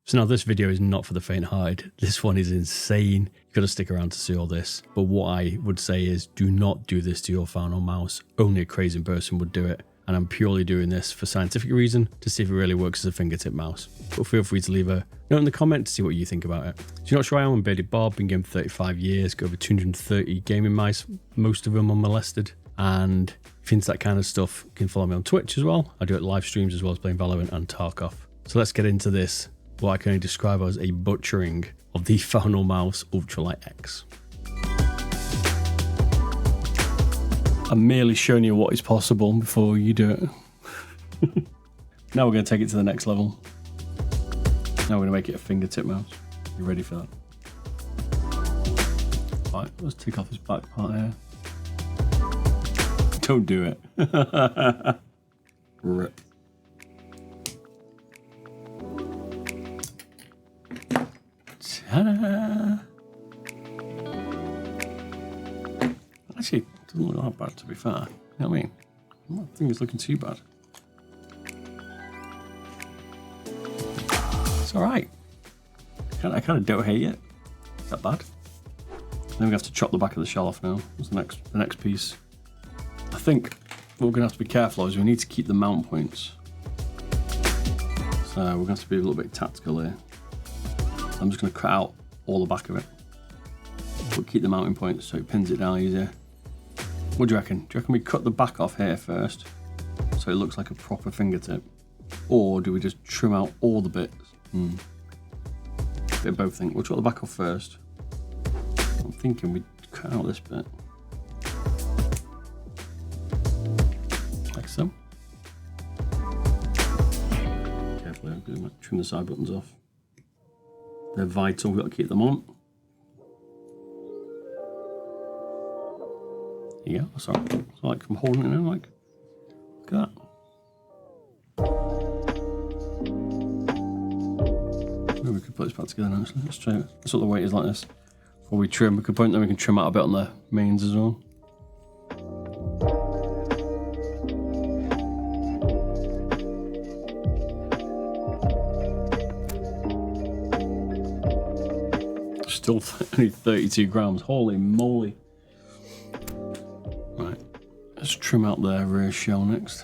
So now this video is not for the faint-hearted. This one is insane. You've got to stick around to see all this. But what I would say is do not do this to your FinalMouse. Only a crazy person would do it. And I'm purely doing this for scientific reason to see if it really works as a fingertip mouse. But feel free to leave a note in the comment to see what you think about it. So you're not sure I am, I'm Beardedbob, been gaming for 35 years, got over 230 gaming mice, most of them unmolested. And if you're into that kind of stuff, you can follow me on Twitch as well. I do it live streams as well as playing Valorant and Tarkov. So let's get into this. What I can only describe as a butchering of the FinalMouse Ultralight X. I'm merely showing you what is possible before you do it. Now we're going to take it to the next level. Now we're going to make it a fingertip mouse. You ready for that? Right, let's take off this back part here. Don't do it. Rip. Ta-da! Actually, it doesn't look that bad, to be fair. You know what I mean? I don't think it's looking too bad. It's alright. I kind of don't hate it. Is that bad? Then we have to chop the back of the shell off now. That's the next piece. I think what we're going to have to be careful of is we need to keep the mount points. So we're going to have to be a little bit tactical here. I'm just going to cut out all the back of it. But keep the mounting points so it pins it down easier. What do you reckon? Do you reckon we cut the back off here first so it looks like a proper fingertip? Or do we just trim out all the bits? Bit of both things. We'll cut the back off first. I'm thinking we cut out this bit. Like so. Carefully, I'm going to trim the side buttons off. They're vital, we've got to keep them on. Yeah, that's all right. It's like I'm holding it now, like, look at that. Maybe we could put this back together now, actually. Let's try it. That's what the weight is like this. Before we trim, we could point then we can trim out a bit on the mains as well. Still only 32 grams, holy moly. Right, let's trim out the rear shell next.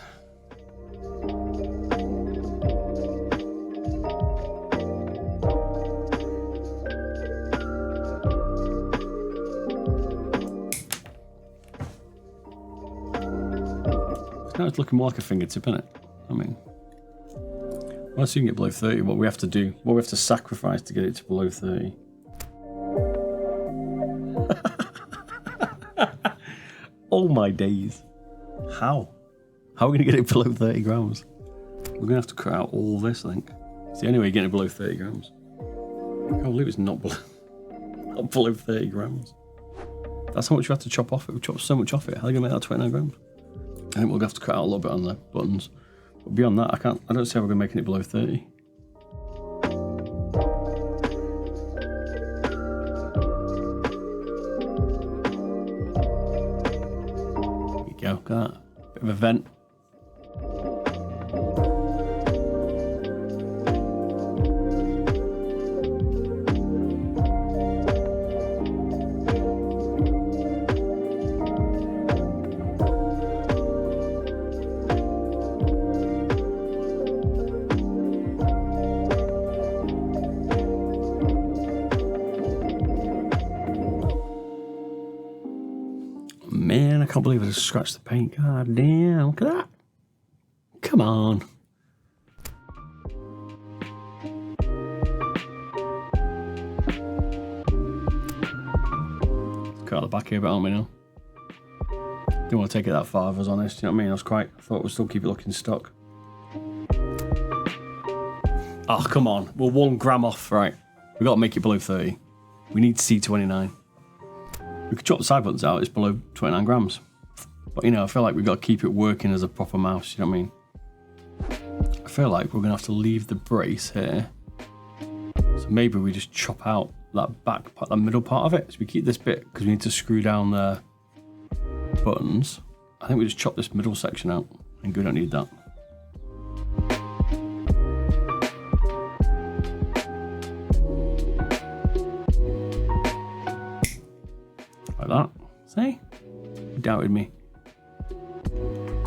Now it's looking more like a fingertip, isn't it? I mean, once you can get below 30, what we have to do, what we have to sacrifice to get it to below 30. Oh my days. How? How are we going to get it below 30 grams? We're going to have to cut out all this, I think. It's the only way of getting it below 30 grams. I can't believe it's not below 30 grams. That's how much you have to chop off it. We chopped so much off it. How are you going to make that 29 grams? I think we'll have to cut out a little bit on the buttons. But beyond that, I don't see how we're going to make it below 30. Look at that. Bit of a vent. Man, I can't believe I just scratched the paint. God damn, look at that. Come on. Cut out the back here a bit on me now. Didn't want to take it that far if I was honest, you know what I mean? I thought we'd still keep it looking stock. Oh, come on. We're 1 gram off, right? We've got to make it below 30. We need C29. We could chop the side buttons out, it's below 29 grams. But you know, I feel like we've got to keep it working as a proper mouse, you know what I mean? I feel like we're going to have to leave the brace here. So maybe we just chop out that back part, that middle part of it. So we keep this bit, because we need to screw down the buttons. I think we just chop this middle section out, and we don't need that. doubted me.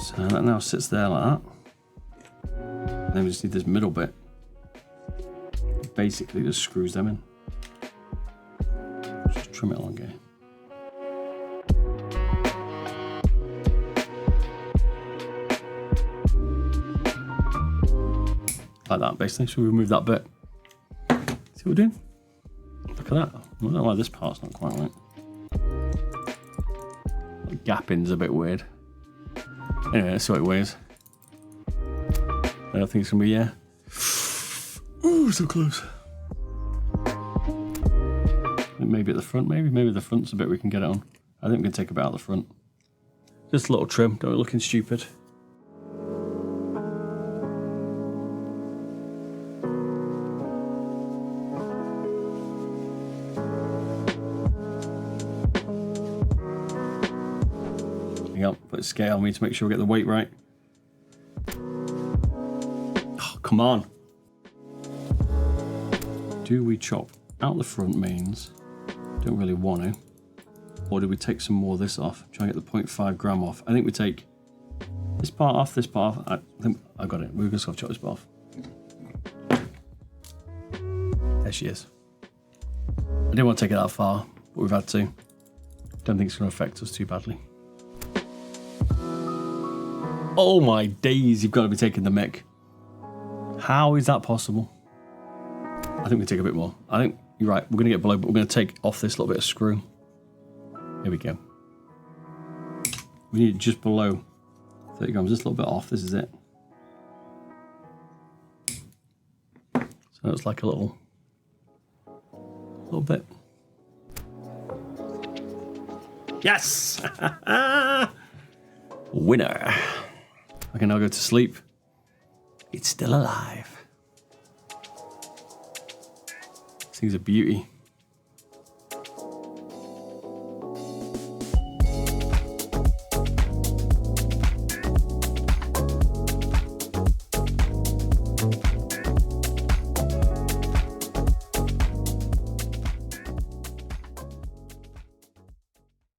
So that now sits there like that. Then we just need this middle bit. Basically just screws them in. Just trim it along here. Like that, basically. So we remove that bit. See what we're doing? Look at that. I don't know why this part's not quite right. The gapping's a bit weird. Anyway, let's see what it weighs. I don't think it's gonna be, yeah. Ooh, so close. Maybe at the front, maybe the front's a bit we can get it on. I think we can take a bit out the front. Just a little trim, don't look looking stupid. Put a scale on me to make sure we get the weight right. Oh, come on. Do we chop out the front mains? Don't really want to. Or do we take some more of this off? Try and get the 0.5 gram off. I think we take this part off, this part off. I think I got it. We're just going to chop this part off. There she is. I didn't want to take it that far, but we've had to. Don't think it's going to affect us too badly. Oh my days, you've got to be taking the mick. How is that possible? I think we take a bit more. I think you're right, we're going to get below, but we're going to take off this little bit of screw. Here we go. We need it just below 30 grams, just a little bit off, this is it. So it's like a little bit. Yes! Winner. I can now go to sleep. It's still alive. This thing's a beauty.